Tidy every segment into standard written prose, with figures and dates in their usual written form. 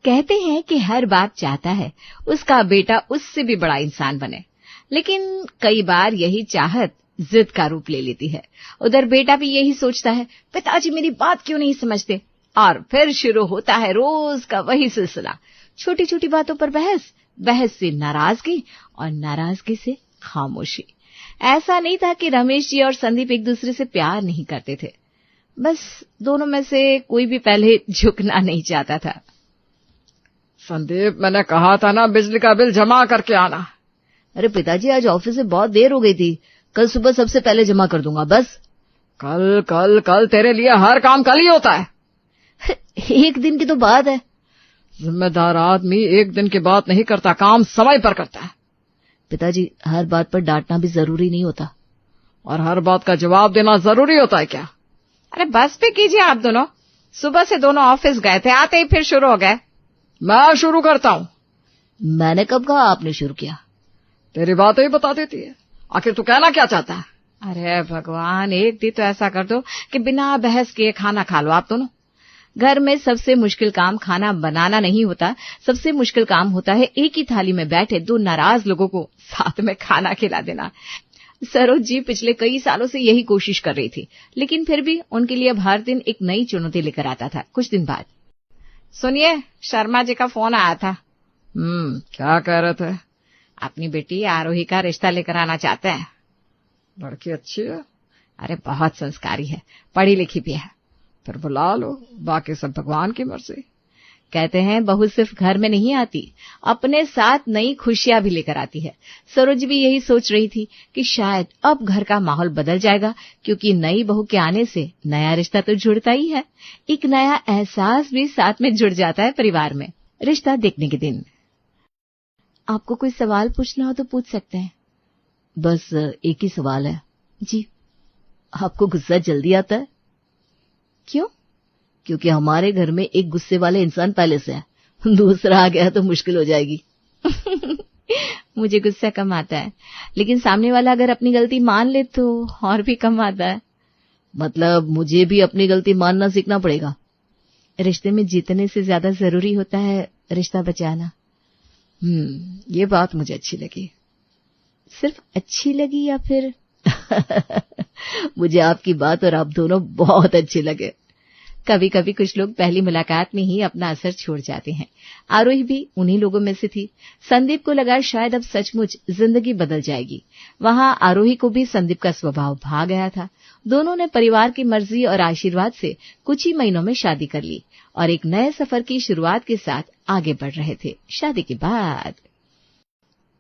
कहते हैं कि हर बाप चाहता है उसका बेटा उससे भी बड़ा इंसान बने, लेकिन कई बार यही चाहत जिद का रूप ले लेती है। उधर बेटा भी यही सोचता है, पिताजी मेरी बात क्यों नहीं समझते, और फिर शुरू होता है रोज का वही सिलसिला। छोटी छोटी बातों पर बहस, बहस से नाराजगी और नाराजगी से खामोशी। ऐसा नहीं था कि रमेश जी और संदीप एक दूसरे से प्यार नहीं करते थे, बस दोनों में से कोई भी पहले झुकना नहीं चाहता था। संदीप, मैंने कहा था ना बिजली का बिल जमा करके आना। अरे पिताजी, आज ऑफिस से बहुत देर हो गई थी, कल सुबह सबसे पहले जमा कर दूंगा बस। कल कल कल, तेरे लिए हर काम कल ही होता है। एक दिन की तो बात है। जिम्मेदार आदमी एक दिन की बात नहीं करता, काम समय पर करता है। पिताजी, हर बात पर डांटना भी जरूरी नहीं होता। और हर बात का जवाब देना जरूरी होता है क्या? अरे बस भी कीजिए आप दोनों, सुबह से दोनों ऑफिस गए थे, आते ही फिर शुरू हो गए। मैं शुरू करता हूँ। मैंने कब कहा आपने शुरू किया? तेरी बात ही बता देती है। आखिर तू कहना क्या चाहता है? अरे भगवान, एक दिन तो ऐसा कर दो कि बिना बहस किए खाना खा लो आप दोनों। घर में सबसे मुश्किल काम खाना बनाना नहीं होता, सबसे मुश्किल काम होता है एक ही थाली में बैठे दो नाराज लोगों को साथ में खाना खिला देना। सरोज जी पिछले कई सालों से यही कोशिश कर रही थी, लेकिन फिर भी उनके लिए हर दिन एक नई चुनौती लेकर आता था। कुछ दिन बाद, सुनिए, शर्मा जी का फोन आया था। क्या कह रहे थे? अपनी बेटी आरोही का रिश्ता लेकर आना चाहते हैं। लड़की अच्छी है? अरे बहुत संस्कारी है, पढ़ी लिखी भी है। फिर बुला लो, बाकी सब भगवान की मर्जी। कहते हैं बहू सिर्फ घर में नहीं आती, अपने साथ नई खुशियां भी लेकर आती है। सरोज भी यही सोच रही थी कि शायद अब घर का माहौल बदल जाएगा, क्योंकि नई बहू के आने से नया रिश्ता तो जुड़ता ही है, एक नया एहसास भी साथ में जुड़ जाता है परिवार में। रिश्ता देखने के दिन। आपको कोई सवाल पूछना हो तो पूछ सकते हैं। बस एक ही सवाल है। जी। आपको गुस्सा जल्दी आता है? क्यों? क्योंकि हमारे घर में एक गुस्से वाले इंसान पहले से है, दूसरा आ गया तो मुश्किल हो जाएगी। मुझे गुस्सा कम आता है, लेकिन सामने वाला अगर अपनी गलती मान ले तो और भी कम आता है। मतलब मुझे भी अपनी गलती मानना सीखना पड़ेगा। रिश्ते में जीतने से ज्यादा जरूरी होता है रिश्ता बचाना। ये बात मुझे अच्छी लगी। सिर्फ अच्छी लगी या फिर मुझे आपकी बात और आप दोनों बहुत अच्छे लगे। कभी कभी कुछ लोग पहली मुलाकात में ही अपना असर छोड़ जाते हैं। आरोही भी उन्हीं लोगों में से थी। संदीप को लगा शायद अब सचमुच जिंदगी बदल जाएगी। वहां आरोही को भी संदीप का स्वभाव भा गया था। दोनों ने परिवार की मर्जी और आशीर्वाद से कुछ ही महीनों में शादी कर ली और एक नए सफर की शुरुआत के साथ आगे बढ़ रहे थे। शादी के बाद,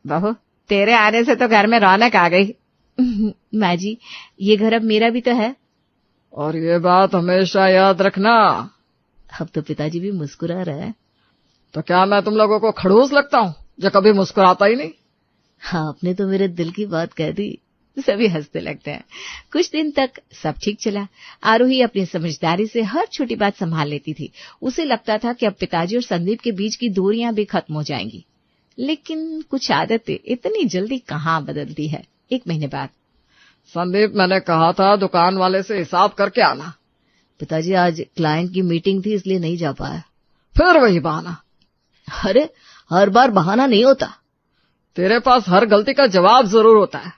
बहू, तेरे आने से तो घर में रौनक आ गई। माँ जी, ये घर अब मेरा भी तो है। और ये बात हमेशा याद रखना। अब तो पिताजी भी मुस्कुरा रहे हैं। तो क्या मैं तुम लोगों को खड़ूस लगता हूँ जो कभी मुस्कुराता ही नहीं? हाँ, आपने तो मेरे दिल की बात कह दी। सभी हंसते लगते हैं। कुछ दिन तक सब ठीक चला। आरोही अपनी समझदारी से हर छोटी बात संभाल लेती थी। उसे लगता था कि अब पिताजी और संदीप के बीच की दूरियां भी खत्म हो जाएंगी, लेकिन कुछ आदतें इतनी जल्दी कहाँ बदलती है। एक महीने बाद, संदीप, मैंने कहा था दुकान वाले से हिसाब करके आना। पिताजी, आज क्लाइंट की मीटिंग थी इसलिए नहीं जा पाया। फिर वही बहाना। अरे हर बार बहाना नहीं होता। तेरे पास हर गलती का जवाब जरूर होता है।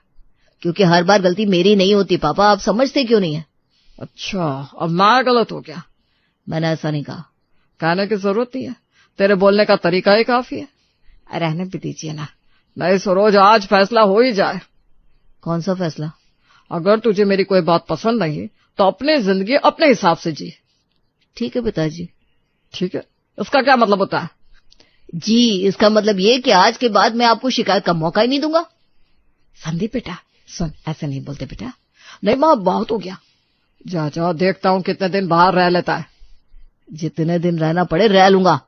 क्योंकि हर बार गलती मेरी नहीं होती पापा, आप समझते क्यों नहीं है? अच्छा, अब मैं गलत हो गया? मैंने ऐसा नहीं कहा। कहने की जरूरत नहीं है, तेरे बोलने का तरीका ही काफी है। रहने भी दीजिए ना। नहीं सरोज, आज फैसला हो ही जाए। कौन सा फैसला? अगर तुझे मेरी कोई बात पसंद नहीं तो अपनी जिंदगी अपने हिसाब से जी। ठीक है पिताजी। ठीक है, इसका क्या मतलब होता है? जी, इसका मतलब ये कि आज के बाद मैं आपको शिकायत का मौका ही नहीं दूंगा। संदीप बेटा सुन, ऐसे नहीं बोलते बेटा। नहीं माँ, बहुत हो गया। जा जा, देखता हूँ कितने दिन बाहर रह लेता है। जितने दिन रहना पड़े रह लूंगा,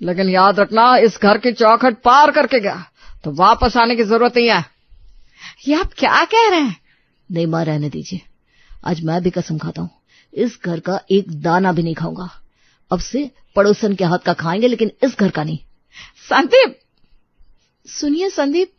लेकिन याद रखना, इस घर की चौखट पार करके गया तो वापस आने की जरूरत नहीं है। ये आप क्या कह रहे हैं? नहीं माँ, रहने दीजिए। आज मैं भी कसम खाता हूँ, इस घर का एक दाना भी नहीं खाऊंगा। अब से पड़ोसन के हाथ का खाएंगे, लेकिन इस घर का नहीं। संदीप, सुनिए संदीप,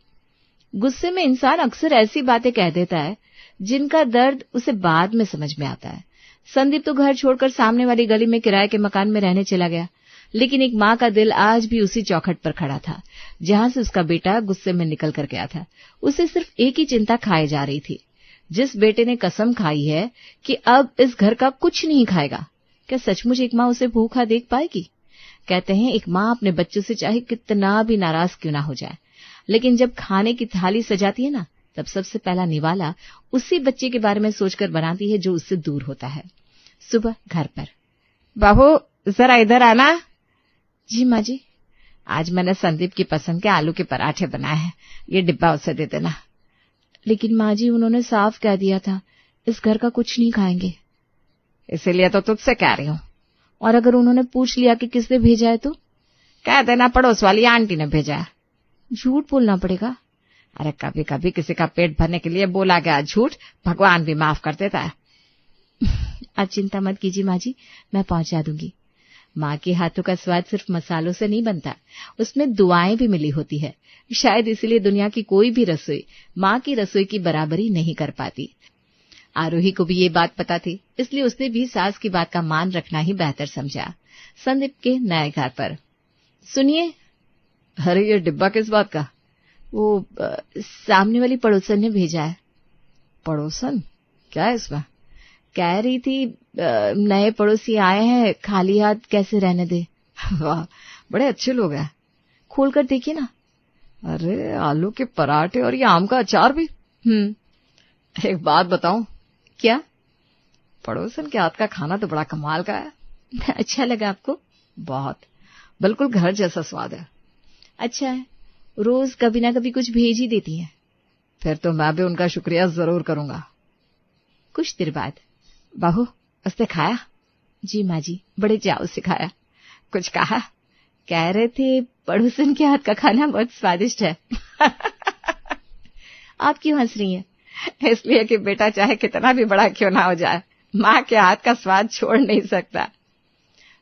गुस्से में इंसान अक्सर ऐसी बातें कह देता है जिनका दर्द उसे बाद में समझ में आता है। संदीप तो घर छोड़कर सामने वाली गली में किराए के मकान में रहने चला गया। लेकिन एक माँ का दिल आज भी उसी चौखट पर खड़ा था जहां से उसका बेटा गुस्से में निकल कर गया था। उसे सिर्फ एक ही चिंता खाए जा रही थी। जिस बेटे ने कसम खाई है कि अब इस घर का कुछ नहीं खाएगा, क्या सचमुच एक माँ उसे भूखा देख पाएगी? कहते हैं एक माँ अपने बच्चों से चाहे कितना भी नाराज क्यों ना हो जाए, लेकिन जब खाने की थाली सजाती है ना, तब सबसे पहला निवाला उसी बच्चे के बारे में सोचकर बनाती है जो उससे दूर होता है। सुबह घर पर, बाबू जरा इधर आना। जी माँ जी। आज मैंने संदीप की पसंद के आलू के पराठे बनाए हैं, ये डिब्बा उसे दे देना। लेकिन माँ जी, उन्होंने साफ कह दिया था इस घर का कुछ नहीं खाएंगे। इसीलिए तो तुझसे कह रही हूँ। और अगर उन्होंने पूछ लिया कि किसने भेजा है तो? कह देना पड़ोस वाली आंटी ने भेजा है। झूठ बोलना पड़ेगा? अरे कभी कभी किसी का पेट भरने के लिए बोला गया झूठ भगवान भी माफ कर देता है। आप चिंता मत कीजिए माँ जी, मैं पहुंचा दूंगी। माँ के हाथों का स्वाद सिर्फ मसालों से नहीं बनता, उसमें दुआएं भी मिली होती है। शायद इसलिए दुनिया की कोई भी रसोई माँ की रसोई की बराबरी नहीं कर पाती। आरोही को भी ये बात पता थी, इसलिए उसने भी सास की बात का मान रखना ही बेहतर समझा। संदीप के नए घर पर, सुनिए। अरे ये डिब्बा किस बात का? वो सामने वाली पड़ोसन ने भेजा है। पड़ोसन? क्या है इसमें? कह रही थी नए पड़ोसी आए हैं, खाली हाथ कैसे रहने दे। वाह, बड़े अच्छे लोग हैं। खोल कर देखिए ना। अरे आलू के पराठे और ये आम का अचार भी। एक बात बताऊं? क्या? पड़ोसन के हाथ का खाना तो बड़ा कमाल का है। अच्छा लगा आपको? बहुत, बिल्कुल घर जैसा स्वाद है। अच्छा है, रोज कभी ना कभी कुछ भेज ही देती है। फिर तो मैं भी उनका शुक्रिया जरूर करूंगा। कुछ देर बाद, बहू उसने खाया? जी माँ जी, बड़े चाव से खाया। कुछ कहा? कह रहे थे पड़ोसन के हाथ का खाना बहुत स्वादिष्ट है। आप क्यों हंस रही हैं? इसलिए कि बेटा चाहे कितना भी बड़ा क्यों ना हो जाए, माँ के हाथ का स्वाद छोड़ नहीं सकता।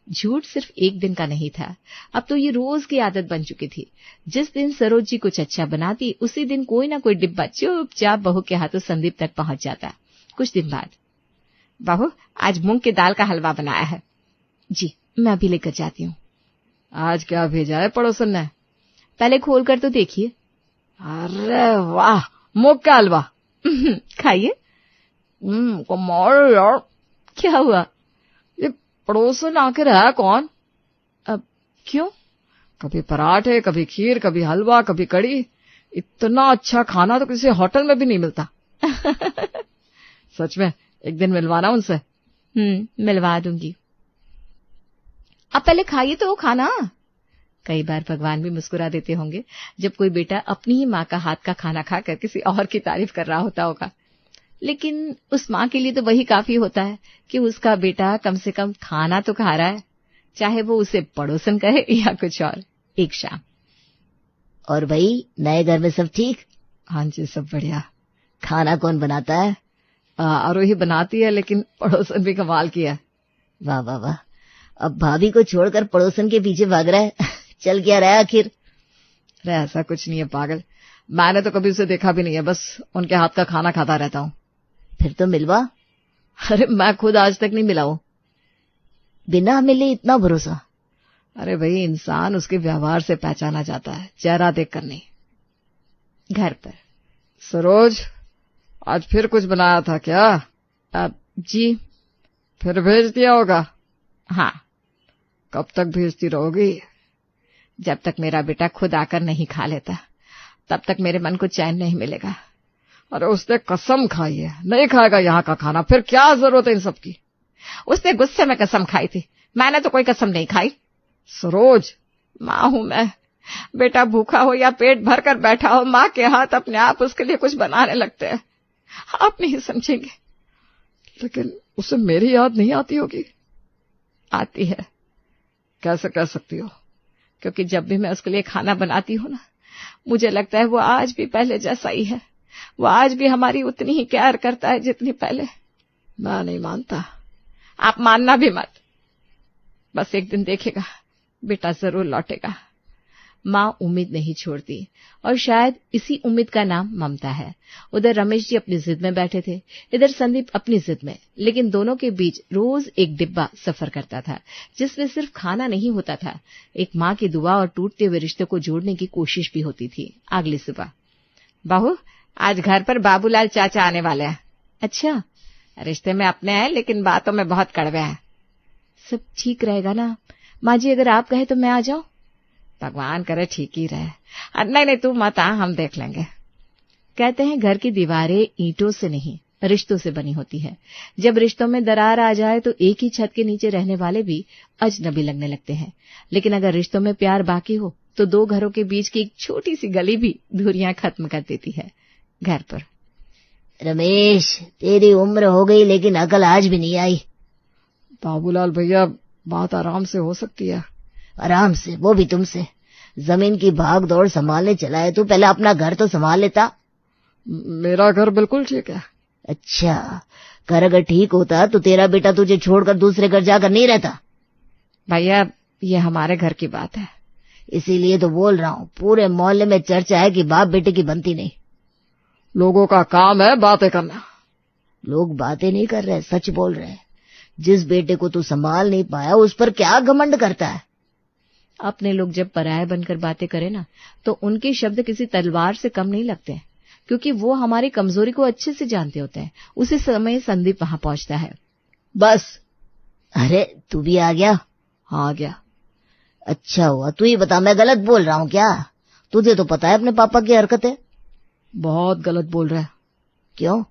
झूठ सिर्फ एक दिन का नहीं था, अब तो ये रोज की आदत बन चुकी थी। जिस दिन सरोज जी कुछ अच्छा बनाती, उसी दिन कोई ना कोई डिब्बा चुपचाप बहू के हाथों संदीप तक पहुंच जाता। कुछ दिन बाद, बहू आज मूंग की दाल का हलवा बनाया है। जी, मैं अभी लेकर जाती हूँ। आज क्या भेजा है पड़ोसन ने? पहले खोल कर तो देखिए। अरे वाह, मूंग का हलवा। खाइए। कमाल यार। क्या हुआ? ये पड़ोसन आखिर है कौन? अब क्यों? कभी पराठे, कभी खीर, कभी हलवा, कभी कड़ी। इतना अच्छा खाना तो किसी होटल में भी नहीं मिलता। सच में, एक दिन मिलवाना उनसे। मिलवा दूंगी। आप पहले खाइए तो वो खाना। कई बार भगवान भी मुस्कुरा देते होंगे जब कोई बेटा अपनी ही माँ का हाथ का खाना खाकर किसी और की तारीफ कर रहा होता होगा, लेकिन उस माँ के लिए तो वही काफी होता है कि उसका बेटा कम से कम खाना तो खा रहा है, चाहे वो उसे पड़ोसन कहे या कुछ और। एक शाम। और भाई, नए घर में सब ठीक? हाँ जी, सब बढ़िया। खाना कौन बनाता है? आरोही बनाती है, लेकिन पड़ोसन भी कमाल की है। वाह वाह वाह, अब भाभी को छोड़कर पड़ोसन के पीछे भाग रहा है। चल क्या रहा है आखिर? अरे ऐसा कुछ नहीं है पागल, मैंने तो कभी उसे देखा भी नहीं है, बस उनके हाथ का खाना खाता रहता हूँ। फिर तो मिलवा। अरे मैं खुद आज तक नहीं मिला हूँ। बिना मिले इतना भरोसा? अरे भाई, इंसान उसके व्यवहार से पहचाना जाता है, चेहरा देख कर नहीं। घर पर, सरोज आज फिर कुछ बनाया था क्या? जी। फिर भेज दिया होगा? हाँ। कब तक भेजती रहोगी? जब तक मेरा बेटा खुद आकर नहीं खा लेता, तब तक मेरे मन को चैन नहीं मिलेगा। अरे उसने कसम खाई है, नहीं खाएगा यहाँ का खाना, फिर क्या जरूरत है इन सब की? उसने गुस्से में कसम खाई थी, मैंने तो कोई कसम नहीं खाई। सरोज, माँ हूं मैं, बेटा भूखा हो या पेट भर कर बैठा हो, माँ के हाथ अपने आप उसके लिए कुछ बनाने लगते हैं। आप नहीं समझेंगे। लेकिन उसे मेरी याद नहीं आती होगी? आती है। कैसे कह सकती हो? क्योंकि जब भी मैं उसके लिए खाना बनाती हूँ ना, मुझे लगता है वो आज भी पहले जैसा ही है, वो आज भी हमारी उतनी ही प्यार करता है जितनी पहले। मैं नहीं मानता। आप मानना भी मत, बस एक दिन देखेगा बेटा जरूर लौटेगा। माँ उम्मीद नहीं छोड़ती और शायद इसी उम्मीद का नाम ममता है। उधर रमेश जी अपनी जिद में बैठे थे, इधर संदीप अपनी जिद में, लेकिन दोनों के बीच रोज एक डिब्बा सफर करता था जिसमें सिर्फ खाना नहीं होता था, एक माँ की दुआ और टूटते हुए रिश्ते को जोड़ने की कोशिश भी होती थी। अगली सुबह, बहू आज घर पर बाबूलाल चाचा आने वाले हैं। अच्छा, रिश्ते में अपने हैं लेकिन बातों में बहुत कड़वे हैं। सब ठीक रहेगा ना माँ जी, अगर आप कहे तो मैं आ जाऊं? भगवान करे ठीक ही रहे। नहीं तू मत आ, हम देख लेंगे। कहते हैं घर की दीवारें ईंटों से नहीं रिश्तों से बनी होती है। जब रिश्तों में दरार आ जाए तो एक ही छत के नीचे रहने वाले भी अजनबी लगने लगते हैं, लेकिन अगर रिश्तों में प्यार बाकी हो तो दो घरों के बीच की एक छोटी सी गली भी दूरियां खत्म कर देती है। घर पर, रमेश तेरी उम्र हो गई लेकिन अकल आज भी नहीं आई। बाबूलाल भैया बात आराम से हो सकती है। आराम से? वो भी तुमसे? जमीन की भाग दौड़ संभालने चला है तू, पहले अपना घर तो संभाल लेता। मेरा घर बिल्कुल ठीक है। अच्छा, घर अगर ठीक होता तो तेरा बेटा तुझे छोड़कर दूसरे घर जाकर नहीं रहता। भैया ये हमारे घर की बात है। इसीलिए तो बोल रहा हूँ, पूरे मोहल्ले में चर्चा है कि बाप बेटे की बनती नहीं। लोगों का काम है बातें करना। लोग बातें नहीं कर रहे, सच बोल रहे हैं। जिस बेटे को तू संभाल नहीं पाया उस पर क्या घमंड करता है? अपने लोग जब पराये बनकर बातें करें ना तो उनके शब्द किसी तलवार से कम नहीं लगते, क्योंकि वो हमारी कमजोरी को अच्छे से जानते होते हैं। उसी समय संदीप वहां पहुंचता है। बस, अरे तू भी आ गया? हाँ, आ गया। अच्छा हुआ। तू ही बता, मैं गलत बोल रहा हूँ क्या? तुझे तो पता है अपने पापा की हरकतें। बहुत गलत बोल रहा है। क्यों?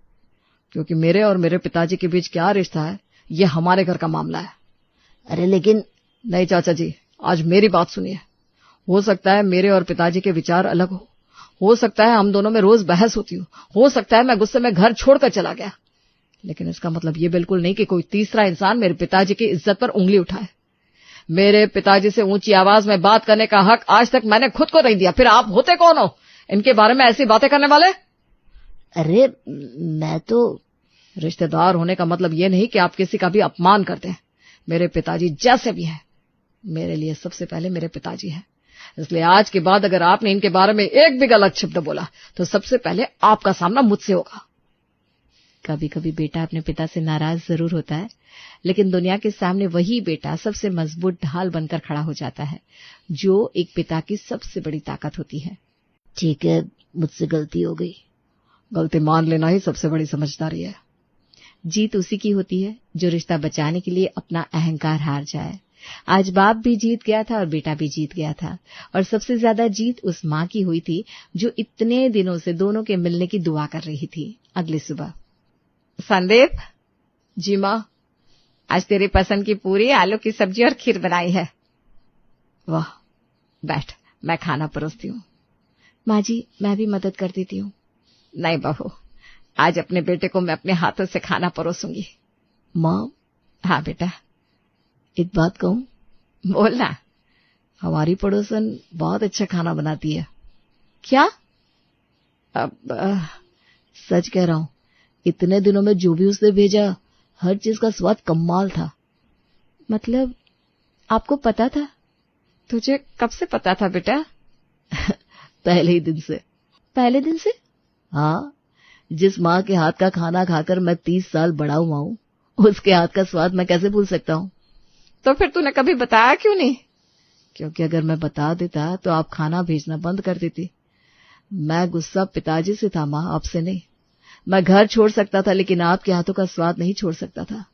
क्योंकि मेरे और मेरे पिताजी के बीच क्या रिश्ता है ये हमारे घर का मामला है। अरे लेकिन। नहीं चाचा जी, आज मेरी बात सुनिए। हो सकता है मेरे और पिताजी के विचार अलग हो सकता है हम दोनों में रोज बहस होती हो सकता है मैं गुस्से में घर छोड़कर चला गया, लेकिन इसका मतलब ये बिल्कुल नहीं कि कोई तीसरा इंसान मेरे पिताजी की इज्जत पर उंगली उठाए। मेरे पिताजी से ऊंची आवाज में बात करने का हक आज तक मैंने खुद को नहीं दिया, फिर आप होते कौन हो इनके बारे में ऐसी बातें करने वाले? अरे मैं तो। रिश्तेदार होने का मतलब ये नहीं कि आप किसी का भी अपमान करते हैं। मेरे पिताजी जैसे भी हैं, मेरे लिए सबसे पहले मेरे पिताजी हैं। इसलिए आज के बाद अगर आपने इनके बारे में एक भी गलत शब्द बोला तो सबसे पहले आपका सामना मुझसे होगा। कभी कभी बेटा अपने पिता से नाराज जरूर होता है, लेकिन दुनिया के सामने वही बेटा सबसे मजबूत ढाल बनकर खड़ा हो जाता है, जो एक पिता की सबसे बड़ी ताकत होती है। ठीक है, मुझसे गलती हो गई। गलती मान लेना ही सबसे बड़ी समझदारी है। जीत उसी की होती है जो रिश्ता बचाने के लिए अपना अहंकार हार जाए। आज बाप भी जीत गया था और बेटा भी जीत गया था, और सबसे ज्यादा जीत उस माँ की हुई थी जो इतने दिनों से दोनों के मिलने की दुआ कर रही थी। अगली सुबह, संदीप। जी माँ। आज तेरी पसंद की पूरी, आलू की सब्जी और खीर बनाई है। वाह, बैठ, मैं खाना परोसती हूँ। माँ जी, मैं भी मदद कर देती हूँ। नहीं बहू, आज अपने बेटे को मैं अपने हाथों से खाना परोसूंगी। माँ। हाँ बेटा। एक बात कहूँ? बोलना। हमारी पड़ोसन बहुत अच्छा खाना बनाती है। क्या? अब सच कह रहा हूँ, इतने दिनों में जो भी उसने भेजा हर चीज का स्वाद कमाल था। मतलब आपको पता था? तुझे कब से पता था बेटा? पहले ही दिन से। पहले दिन से? हाँ, जिस माँ के हाथ का खाना खाकर मैं 30 साल बड़ा हुआ हूँ, उसके हाथ का स्वाद मैं कैसे भूल सकता हूँ? तो फिर तूने कभी बताया क्यों नहीं? क्योंकि अगर मैं बता देता तो आप खाना भेजना बंद कर देती। मैं गुस्सा पिताजी से था माँ, आपसे नहीं। मैं घर छोड़ सकता था लेकिन आपके हाथों का स्वाद नहीं छोड़ सकता था।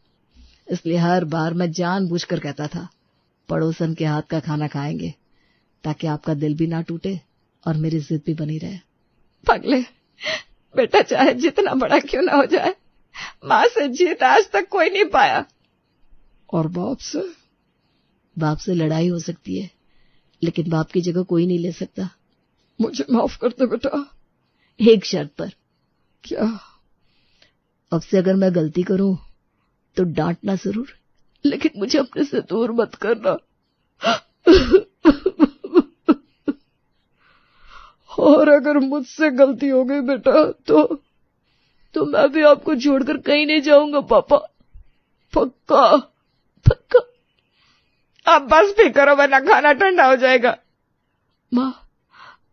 इसलिए हर बार मैं जानबूझकर कहता था पड़ोसन के हाथ का खाना खाएंगे, ताकि आपका दिल भी ना टूटे और मेरी जिद भी बनी रहे। पगले बेटा, चाहे जितना बड़ा क्यों ना हो जाए, माँ से जीत आज तक कोई नहीं पाया। और बाप से लड़ाई हो सकती है, लेकिन बाप की जगह कोई नहीं ले सकता। मुझे माफ कर दे बेटा, एक शर्त पर। क्या? अब से अगर मैं गलती करूं तो डांटना जरूर, लेकिन मुझे अपने से दूर मत करना। और अगर मुझसे गलती हो गई बेटा तो मैं भी आपको छोड़कर कहीं नहीं जाऊंगा पापा, पक्का पक्का। आप बस भी करो वरना खाना ठंडा हो जाएगा। माँ,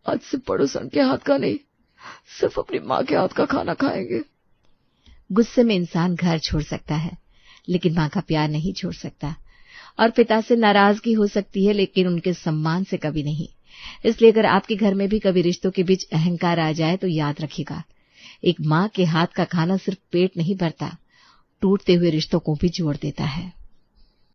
आज से पड़ोसन के हाथ का नहीं, सिर्फ अपनी माँ के हाथ का खाना खाएंगे। गुस्से में इंसान घर छोड़ सकता है, लेकिन माँ का प्यार नहीं छोड़ सकता। और पिता से नाराजगी हो सकती है, लेकिन उनके सम्मान से कभी नहीं। इसलिए अगर आपके घर में भी कभी रिश्तों के बीच अहंकार आ जाए तो याद रखिएगा, एक माँ के हाथ का खाना सिर्फ पेट नहीं भरता, टूटते हुए रिश्तों को भी जोड़ देता है।